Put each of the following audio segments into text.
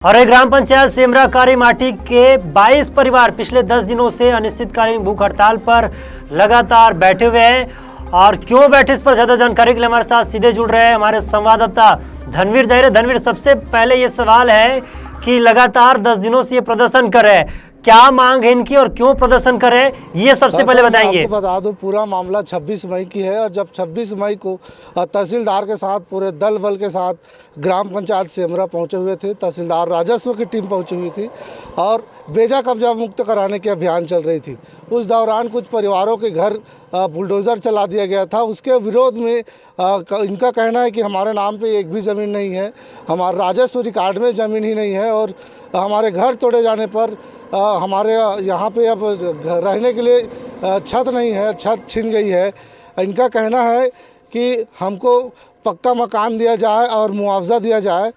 हरे ग्राम पंचायत सेमरा कारी माटी के 22 परिवार पिछले 10 दिनों से अनिश्चितकालीन भूख हड़ताल पर लगातार बैठे हुए हैं। और क्यों बैठे, इस पर ज्यादा जानकारी के लिए हमारे साथ सीधे जुड़ रहे हैं हमारे संवाददाता धनवीर जाहिर। धनवीर, सबसे पहले ये सवाल है कि लगातार 10 दिनों से ये प्रदर्शन कर रहे हैं, क्या मांग है इनकी और क्यों प्रदर्शन कर रहे हैं, ये सबसे पहले बताएंगे। आपको बता दूं, पूरा मामला 26 मई की है और जब 26 मई को तहसीलदार के साथ पूरे दल बल के साथ ग्राम पंचायत सेमरा पहुंचे हुए थे, तहसीलदार राजस्व की टीम पहुंची हुई थी और बेजा कब्जा मुक्त कराने की अभियान चल रही थी। उस दौरान कुछ परिवारों के घर बुलडोज़र चला दिया गया था। उसके विरोध में इनका कहना है कि हमारे नाम पे एक भी ज़मीन नहीं है, हमारे राजस्व रिकॉर्ड में ज़मीन ही नहीं है और हमारे घर तोड़े जाने पर हमारे यहाँ पे अब रहने के लिए छत नहीं है, छत छिन गई है। इनका कहना है कि हमको पक्का मकान दिया जाए और मुआवजा दिया जाए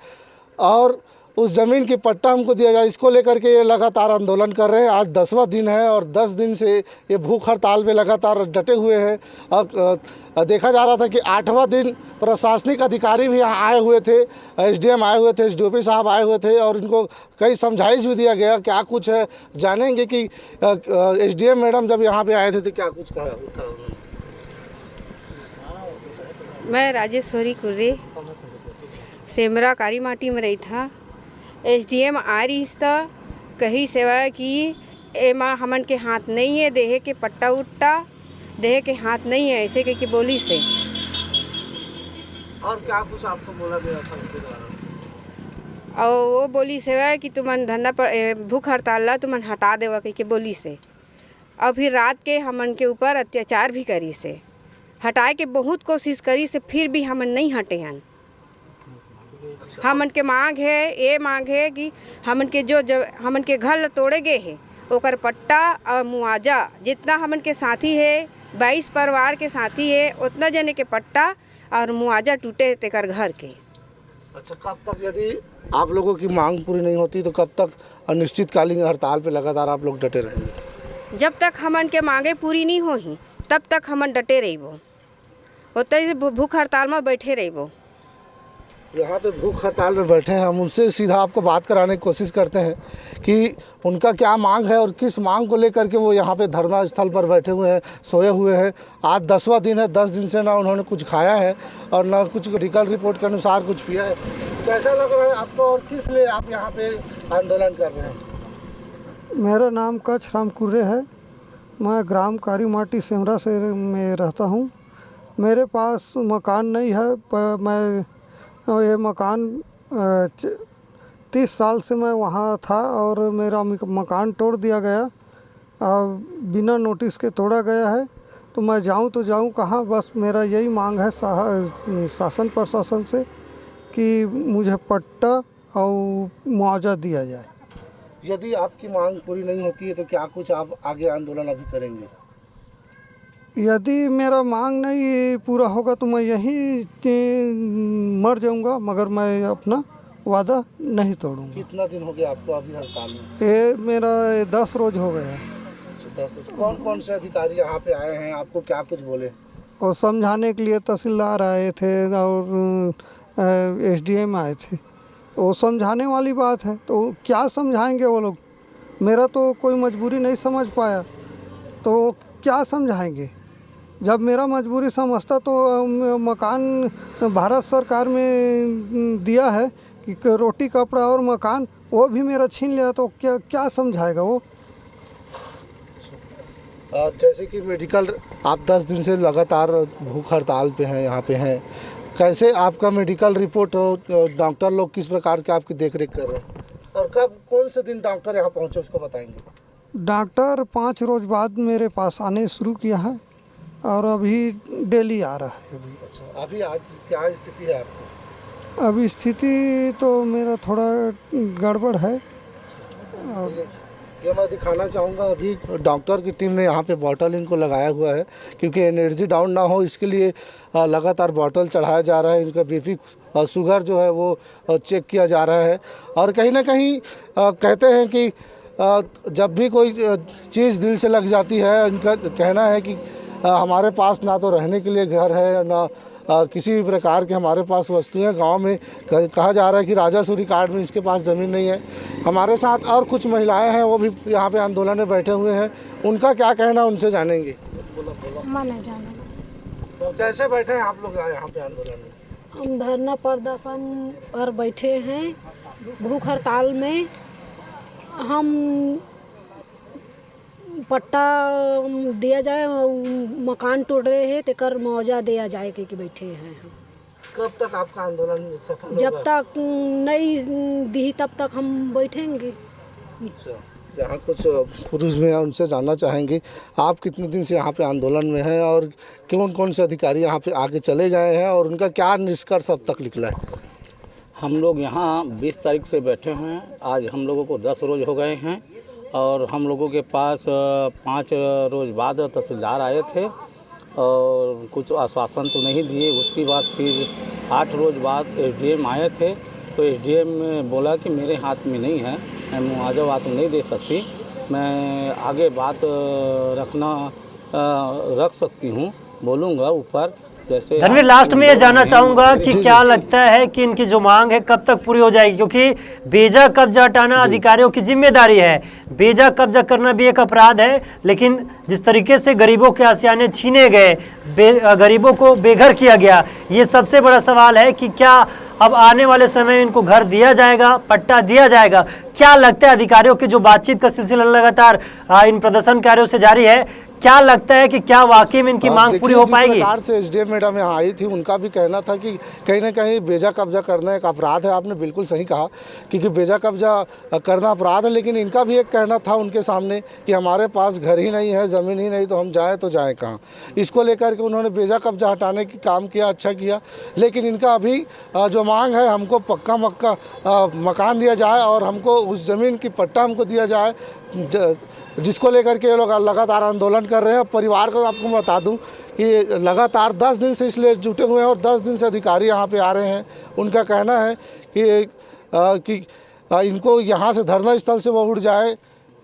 और उस ज़मीन की पट्टा हमको दिया जाए। इसको लेकर के ये लगातार आंदोलन कर रहे हैं। आज 10वां दिन है और 10 दिन से ये भूख हड़ताल पे लगातार डटे हुए हैं। और देखा जा रहा था कि 8वां दिन प्रशासनिक अधिकारी भी यहाँ आए हुए थे, एसडीएम आए हुए थे, एसडीओपी साहब आए हुए थे और इनको कई समझाइश भी दिया गया। क्या कुछ है जानेंगे कि एसडीएम मैडम जब यहाँ पे आए थे तो क्या कुछ कहा था उन्होंने। मैं राजेश्वरी कुर्रे सेमरा कारी माटी में रही था। एसडीएम आ रही था, कही सेवा की एमा हमन के हाथ नहीं है, देहे के पट्टा उट्टा देहे के हाथ नहीं है, ऐसे कह के बोली से। और क्या कुछ आपको बोला गया था उनके द्वारा? और वो बोली सेवा कि तुमन धंधा पर भूख हड़ताल ला तुमन हटा देवा कह के बोली से। और फिर रात के हमन के ऊपर अत्याचार भी करी से, हटाए के बहुत कोशिश करी से, फिर भी हमन नहीं हटे हैं। हमन के मांग है, ये मांग है कि हमन के जो हमन के घर तोड़े गए है ओकर पट्टा और मुआवजा, जितना हमन के साथी है 22 परिवार के साथी है उतना जने के पट्टा और मुआवजा टूटे तेकर घर के। अच्छा, कब तक यदि आप लोगों की मांग पूरी नहीं होती तो कब तक अनिश्चितकालीन हड़ताल पे लगातार आप लोग डटे रहेंगे? जब तक हमन के मांगे पूरी नहीं होही तब तक हमन डटे रहिबो, उतने से भूख हड़ताल में बैठे रहिबो। यहाँ पे भूख हड़ताल में बैठे हैं, हम उनसे सीधा आपको बात कराने की कोशिश करते हैं कि उनका क्या मांग है और किस मांग को लेकर के वो यहाँ पे धरना स्थल पर बैठे हुए हैं, सोए हुए हैं। आज 10वां दिन है, 10 दिन से ना उन्होंने कुछ खाया है और ना कुछ मेडिकल रिपोर्ट के अनुसार कुछ पिया है। कैसा लग रहा है आपको और किस लिए आप यहाँ पे आंदोलन कर रहे हैं? मेरा नाम कच्छ राम कुर्रे है। मैं ग्राम कारी माटी सेमरा से में रहता हूँ। मेरे पास मकान नहीं है, पर मैं ये मकान 30 साल से मैं वहाँ था और मेरा मकान तोड़ दिया गया और बिना नोटिस के तोड़ा गया है। तो मैं जाऊँ तो जाऊँ कहाँ? बस मेरा यही मांग है शासन प्रशासन से कि मुझे पट्टा और मुआवजा दिया जाए। यदि आपकी मांग पूरी नहीं होती है तो क्या कुछ आप आगे आंदोलन अभी करेंगे? यदि मेरा मांग नहीं पूरा होगा तो मैं यहीं मर जाऊंगा, मगर मैं अपना वादा नहीं तोड़ूंगा। कितना दिन हो गया आपको अभी हड़ताल में? ये मेरा 10 रोज हो गया। 10 रोज। कौन कौन से अधिकारी यहाँ पे आए हैं, आपको क्या कुछ बोले? और समझाने के लिए तहसीलदार आए थे और एसडीएम आए थे। वो समझाने वाली बात है, तो क्या समझाएंगे वो लोग? मेरा तो कोई मजबूरी नहीं समझ पाया तो क्या समझाएंगे? जब मेरा मजबूरी समझता तो मकान भारत सरकार में दिया है कि रोटी कपड़ा और मकान, वो भी मेरा छीन लिया तो क्या क्या समझाएगा वो? जैसे कि मेडिकल, आप 10 दिन से लगातार भूख हड़ताल पे हैं, यहाँ पे हैं, कैसे आपका मेडिकल रिपोर्ट डॉक्टर लोग किस प्रकार के आपकी देखरेख कर रहे हैं और कब कौन से दिन डॉक्टर यहाँ पहुँचे उसको बताएंगे? डॉक्टर 5 रोज बाद मेरे पास आने शुरू किया है और अभी डेली आ रहा है। अच्छा, अभी आज क्या स्थिति है आपकी? अभी स्थिति तो मेरा थोड़ा गड़बड़ है। ये मैं दिखाना चाहूँगा, अभी डॉक्टर की टीम ने यहाँ पे बॉटल इनको लगाया हुआ है क्योंकि एनर्जी डाउन ना हो इसके लिए लगातार बॉटल चढ़ाया जा रहा है। इनका बीपी शुगर जो है वो चेक किया जा रहा है और कहीं ना कहीं कहते हैं कि जब भी कोई चीज़ दिल से लग जाती है, इनका कहना है कि हमारे पास ना तो रहने के लिए घर है, ना किसी भी प्रकार के हमारे पास वस्तुएं गांव में कहा जा रहा है कि राजासुरी कार्ड में इसके पास ज़मीन नहीं है। हमारे साथ और कुछ महिलाएं हैं, वो भी यहाँ पे आंदोलन में बैठे हुए हैं। उनका क्या कहना उनसे जानेंगे। तो कैसे बैठे हैं आप लोग यहाँ पे आंदोलन में? हम धरना प्रदर्शन पर बैठे हैं, भूख हड़ताल में। हम पट्टा दिया जाए, मकान टूट रहे हैं तेकर मुआवजा दिया जाए के बैठे हैं। कब तक आपका आंदोलन सफल होगा? जब तक नहीं दी तब तक हम बैठेंगे। यहाँ कुछ पुरुष भी हैं, उनसे जानना चाहेंगे आप कितने दिन से यहाँ पे आंदोलन में हैं और कौन कौन से अधिकारी यहाँ पे आके चले गए हैं और उनका क्या निष्कर्ष अब तक निकला है? हम लोग यहाँ 20 तारीख से बैठे हैं। आज हम लोगों को 10 रोज़ हो गए हैं और हम लोगों के पास 5 रोज़ बाद तहसीलदार आए थे और कुछ आश्वासन तो नहीं दिए। उसके बाद फिर 8 रोज़ बाद SDM आए थे, तो SDM ने बोला कि मेरे हाथ में नहीं है, मैं मुआवजा बात नहीं दे सकती, मैं आगे बात रख सकती हूँ, बोलूँगा ऊपर। जैसे धनवीर, लास्ट में ये जानना चाहूंगा कि क्या लगता है कि इनकी जो मांग है कब तक पूरी हो जाएगी, क्योंकि बेजा कब्जा हटाना अधिकारियों की जिम्मेदारी है। बेजा कब्जा करना भी एक अपराध है, लेकिन जिस तरीके से गरीबों के आसियाने छीने गए, गरीबों को बेघर किया गया, ये सबसे बड़ा सवाल है कि क्या अब आने वाले समय में इनको घर दिया जाएगा, पट्टा दिया जाएगा। क्या लगता है अधिकारियों की जो बातचीत का सिलसिला लगातार इन प्रदर्शनकारियों से जारी है, क्या लगता है कि क्या वाकई में इनकी मांग पूरी हो पाएगी? जिस प्रकार से SDM मैडम यहाँ आई थी, उनका भी कहना था कि कहीं ना कहीं बेजा कब्जा करना एक अपराध है। आपने बिल्कुल सही कहा, क्योंकि बेजा कब्जा करना अपराध है, लेकिन इनका भी एक कहना था उनके सामने कि हमारे पास घर ही नहीं है, ज़मीन ही नहीं, तो हम जाएँ तो जाएँ कहाँ। इसको लेकर के उन्होंने बेजा कब्जा हटाने की काम किया, अच्छा किया। लेकिन इनका अभी जो मांग है, हमको पक्का मकान दिया जाए और हमको उस ज़मीन की पट्टा हमको दिया जाए, जिसको लेकर के ये लोग लगातार आंदोलन कर रहे हैं। परिवार को आपको बता दूं कि लगातार 10 दिन से इसलिए जुटे हुए हैं और 10 दिन से अधिकारी यहाँ पे आ रहे हैं। उनका कहना है कि इनको यहाँ से धरना स्थल से वो उठ जाए,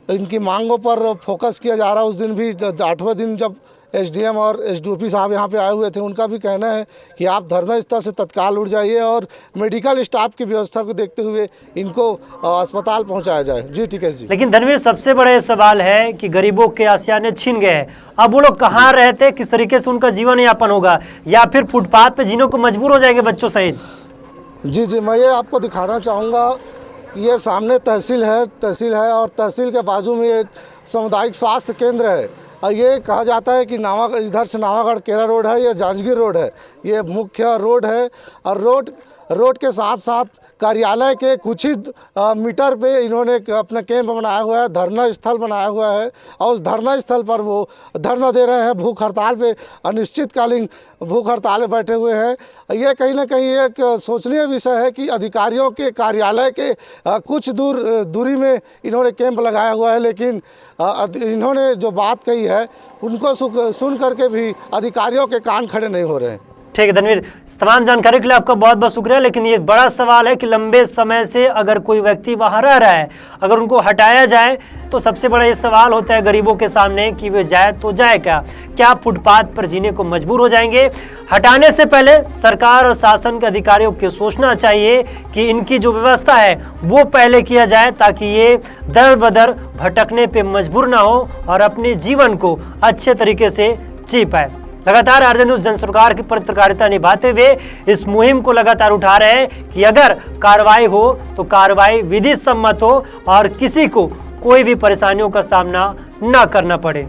इनकी मांगों पर फोकस किया जा रहा है। उस दिन भी 8वें दिन जब SDM और SDOP साहब यहाँ पे आए हुए थे, उनका भी कहना है कि आप धरना स्थल से तत्काल उठ जाइए और मेडिकल स्टाफ की व्यवस्था को देखते हुए इनको अस्पताल पहुँचाया जाए। जी ठीक है जी। लेकिन धनवीर, सबसे बड़ा ये सवाल है कि गरीबों के आसियाने छीन गए, अब वो लोग कहाँ रहते, किस तरीके से उनका जीवन यापन होगा, या फिर फुटपाथ पे जीने को मजबूर हो जाएंगे बच्चों सहित? जी, मैं ये आपको दिखाना चाहूँगा। ये सामने तहसील है और तहसील के बाजू में एक सामुदायिक स्वास्थ्य केंद्र है। और ये कहा जाता है कि इधर से नावागढ़ केरा रोड है, ये जांजगीर रोड है, ये मुख्य रोड है। और रोड के साथ साथ कार्यालय के कुछ ही मीटर पे इन्होंने अपना कैंप बनाया हुआ है, धरना स्थल बनाया हुआ है और उस धरना स्थल पर वो धरना दे रहे हैं। भूख हड़ताल पे, अनिश्चितकालीन भूख हड़ताल में बैठे हुए हैं। ये कहीं ना कहीं एक सोचनीय विषय है कि अधिकारियों के कार्यालय के कुछ दूरी में इन्होंने कैंप लगाया हुआ है, लेकिन इन्होंने जो बात कही है उनको सुन करके भी अधिकारियों के कान खड़े नहीं हो रहे हैं। ठीक है धनवीर, तमाम जानकारी के लिए आपका बहुत बहुत शुक्रिया। लेकिन ये बड़ा सवाल है कि लंबे समय से अगर कोई व्यक्ति वहां रह रहा है, अगर उनको हटाया जाए तो सबसे बड़ा ये सवाल होता है गरीबों के सामने कि वे जाए तो जाए क्या फुटपाथ पर जीने को मजबूर हो जाएंगे? हटाने से पहले सरकार और शासन के अधिकारियों को सोचना चाहिए कि इनकी जो व्यवस्था है वो पहले किया जाए, ताकि ये दर बदर भटकने पे मजबूर ना हो और अपने जीवन को अच्छे तरीके से जी पाए। लगातार आरजे न्यूज़ जन सरकार की पत्रकारिता निभाते हुए इस मुहिम को लगातार उठा रहे हैं कि अगर कार्रवाई हो तो कार्रवाई विधि सम्मत हो और किसी को कोई भी परेशानियों का सामना न करना पड़े।